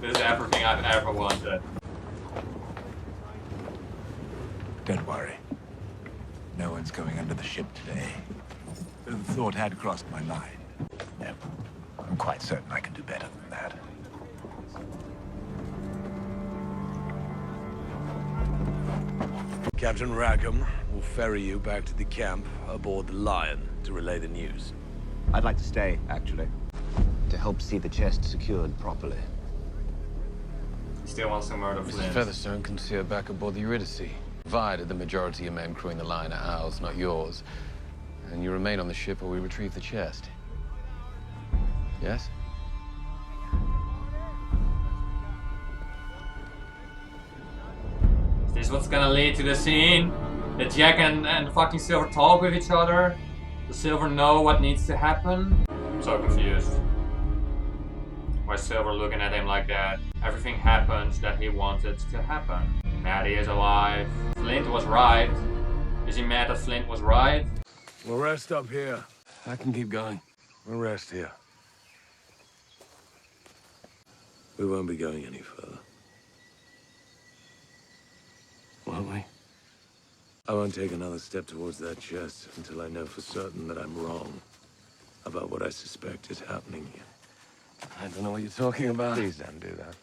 This is everything I've ever wanted. Don't worry. No one's going under the ship today. The thought had crossed my mind. No, I'm quite certain I can do better than that. Captain Rackham will ferry you back to the camp aboard the Lion to relay the news. I'd like to stay, actually, to help see the chest secured properly. He still wants to murder Mrs. Flint. Featherstone can see her back aboard the Eurydice, provided the majority of men crewing the Lion are ours, not yours. And you remain on the ship while we retrieve the chest. Yes? Is this what's gonna lead to the scene? That Jack and fucking Silver talk with each other? Does Silver know what needs to happen? I'm so confused. Why is Silver looking at him like that? Everything happens that he wanted to happen. Maddie is alive. Flint was right. Is he mad that Flint was right? We'll rest up here. I can keep going. We'll rest here. We won't be going any further. Won't we? I won't take another step towards that chest until I know for certain that I'm wrong about what I suspect is happening here. I don't know what you're talking about. Please don't do that.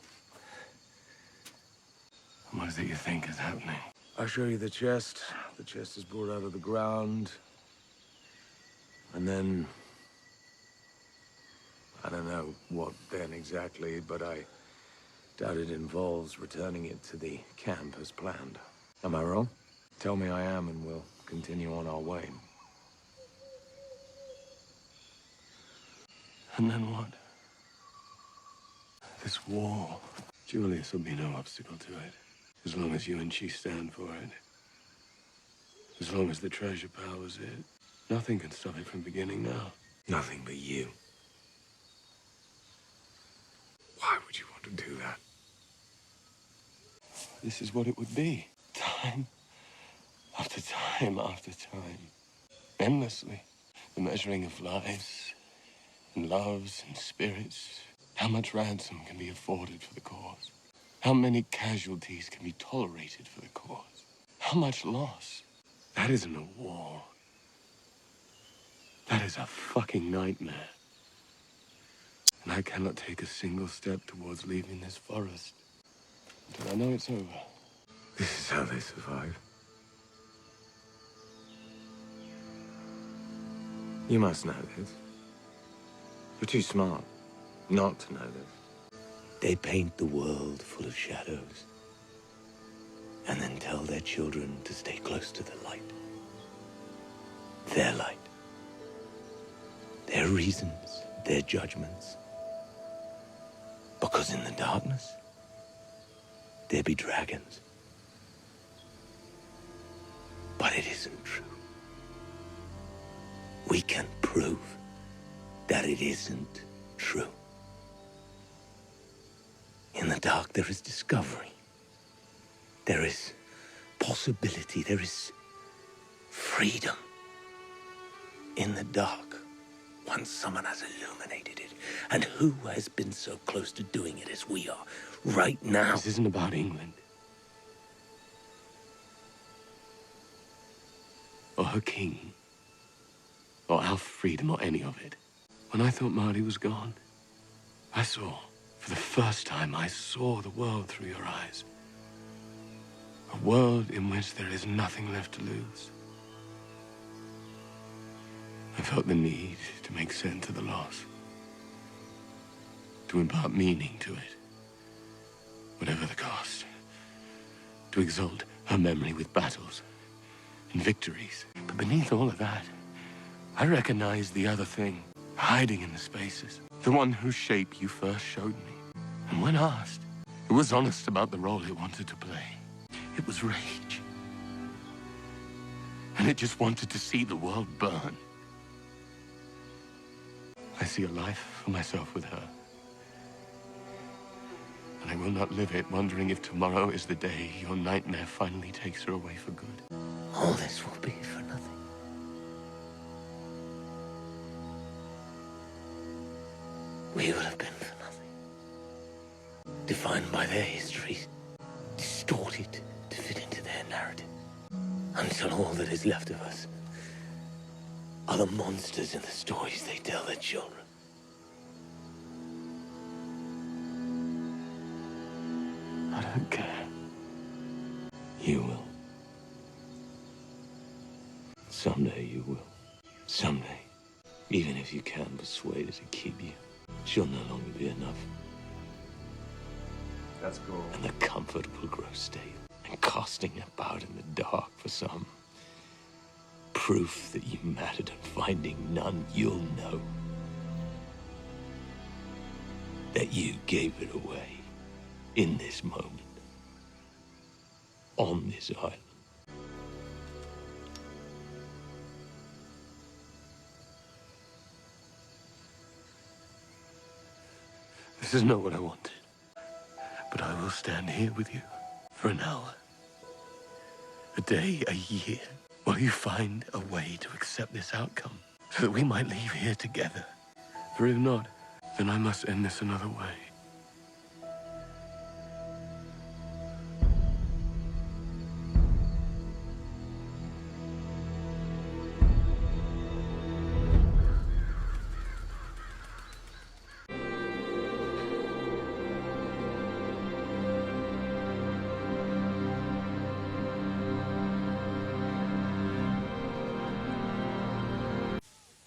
What is it you think is happening? I'll show you the chest. The chest is brought out of the ground. And then... I don't know what then exactly, but I doubt it involves returning it to the camp as planned. Am I wrong? Tell me I am, and we'll continue on our way. And then what? This war. Julius will be no obstacle to it. As long as you and she stand for it. As long as the treasure powers it. Nothing can stop it from beginning now. Nothing but you. Why would you want to do that? This is what it would be. Time after time after time. Endlessly. The measuring of lives and loves and spirits. How much ransom can be afforded for the cause? How many casualties can be tolerated for the cause? How much loss? That isn't a war. That is a fucking nightmare. And I cannot take a single step towards leaving this forest until I know it's over. This is how they survive. You must know this. You're too smart not to know this. They paint the world full of shadows and then tell their children to stay close to the light. Their light. Their reasons, their judgments. Because in the darkness, there be dragons. But it isn't true. We can prove that it isn't true. In the dark, there is discovery. There is possibility. There is freedom. In the dark, once someone has illuminated it, and who has been so close to doing it as we are right now? This isn't about England. Or her king. Or our freedom, or any of it. When I thought Marty was gone, I saw, for the first time, I saw the world through your eyes. A world in which there is nothing left to lose. I felt the need to make sense of the loss. To impart meaning to it. Whatever the cost. To exalt her memory with battles and victories. But beneath all of that, I recognized the other thing, hiding in the spaces. The one whose shape you first showed me. And when asked, it was honest about the role it wanted to play. It was rage. And it just wanted to see the world burn. I see a life for myself with her. And I will not live it wondering if tomorrow is the day your nightmare finally takes her away for good. All this will be for nothing. We will have been for nothing. defined by their histories, distorted to fit into their narrative, until all that is left of us are the monsters in the stories they tell their children. I don't care. You will. Someday you will. Someday. Even if you can persuade her to keep you, she'll no longer be enough. That's cool. And the comfort will grow stale. And casting about in the dark for some proof that you mattered and finding none, you'll know that you gave it away in this moment, on this island. This is not what I wanted, but I will stand here with you for an hour, a day, a year, while you find a way to accept this outcome, so that we might leave here together. For if not, then I must end this another way.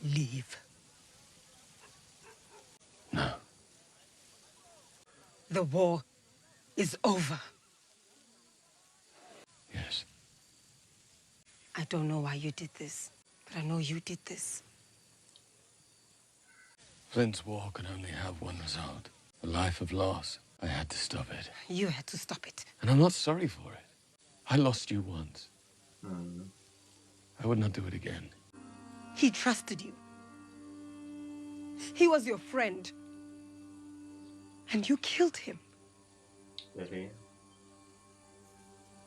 Leave. No. The war is over. Yes. I don't know why you did this, but I know you did this. Flint's war can only have one result. A life of loss. I had to stop it. You had to stop it. And I'm not sorry for it. I lost you once. I would not do it again. He trusted you. He was your friend. And you killed him. Did he?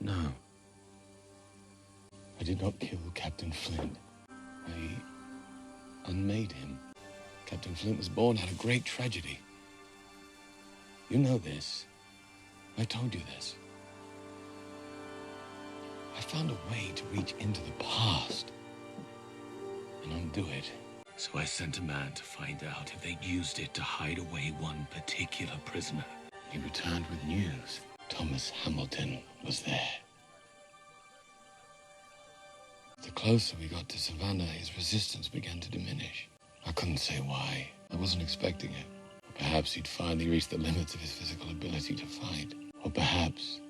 No. I did not kill Captain Flint. I unmade him. Captain Flint was born out of great tragedy. You know this. I told you this. I found a way to reach into the past and undo it. So I sent a man to find out if they'd used it to hide away one particular prisoner. He returned with news. Thomas Hamilton was there. The closer we got to Savannah, his resistance began to diminish. I couldn't say why. I wasn't expecting it. Or perhaps he'd finally reached the limits of his physical ability to fight. Or perhaps,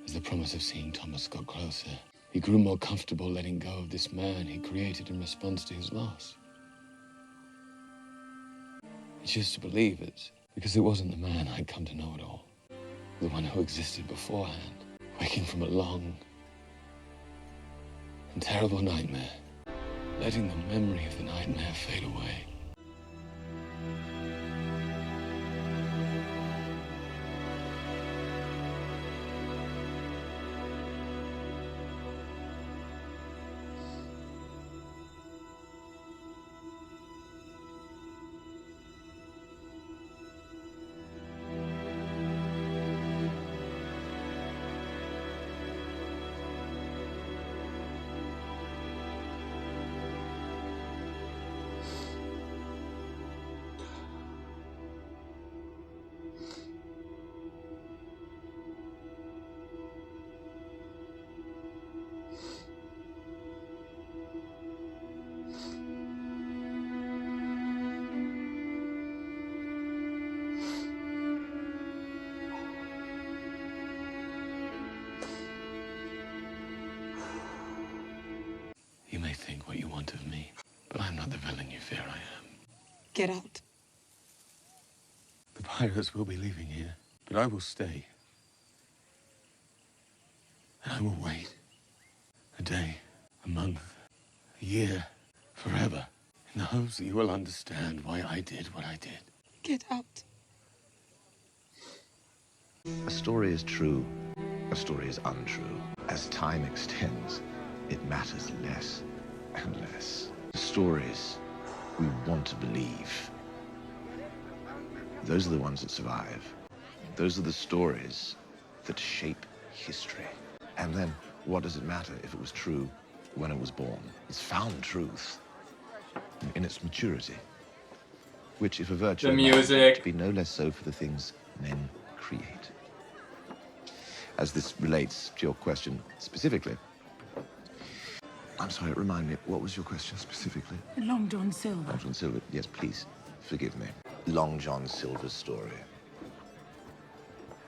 as the promise of seeing Thomas got closer, he grew more comfortable letting go of this man he created in response to his loss. I choose to believe it because it wasn't the man I'd come to know at all. The one who existed beforehand, waking from a long and terrible nightmare, letting the memory of the nightmare fade away. You may think what you want of me, but I'm not the villain you fear I am. Get out. The pirates will be leaving here, but I will stay. And I will wait. A day, a month, a year, forever, in the hopes that you will understand why I did what I did. Get out. A story is true, a story is untrue. As time extends, it matters less and less. The stories we want to believe, those are the ones that survive. Those are the stories that shape history. And then, what does it matter if it was true when it was born? It's found truth in its maturity, which, if a virtue, The might music. be no less so for the things men create. As this relates to your question specifically, I'm sorry, remind me, what was your question specifically? Long John Silver. Long John Silver, yes, please, forgive me. Long John Silver's story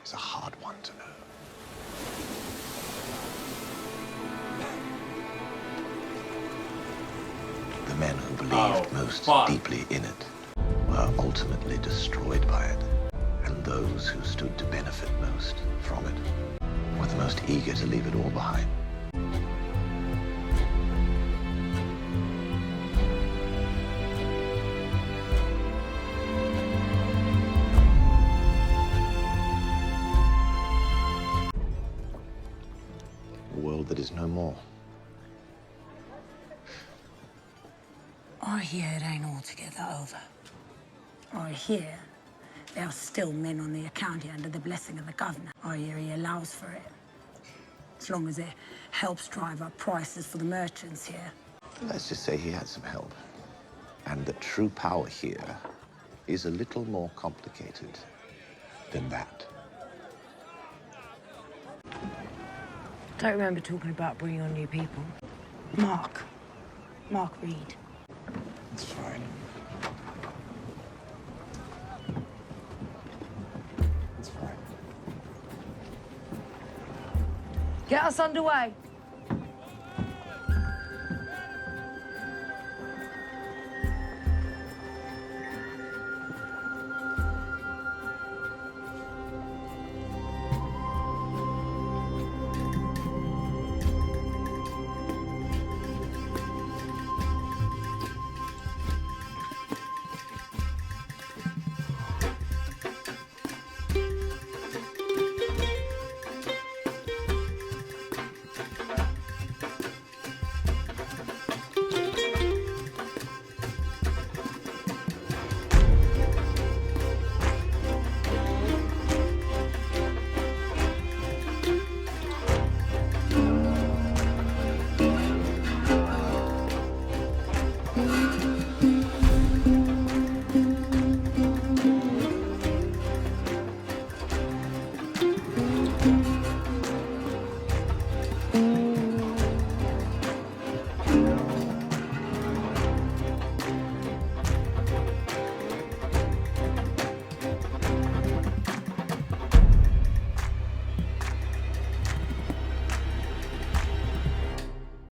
is a hard one to know. The men who believed most deeply in it were ultimately destroyed by it, and those who stood to benefit most from it were the most eager to leave it all behind. A world that is no more. I hear it ain't altogether over. I hear there are still men on the county under the blessing of the governor. I hear he allows for it, as long as it helps drive up prices for the merchants here. Let's just say he had some help. And that true power here is a little more complicated than that. Don't remember talking about bringing on new people. Mark Reed. It's fine. It's fine. Get us underway.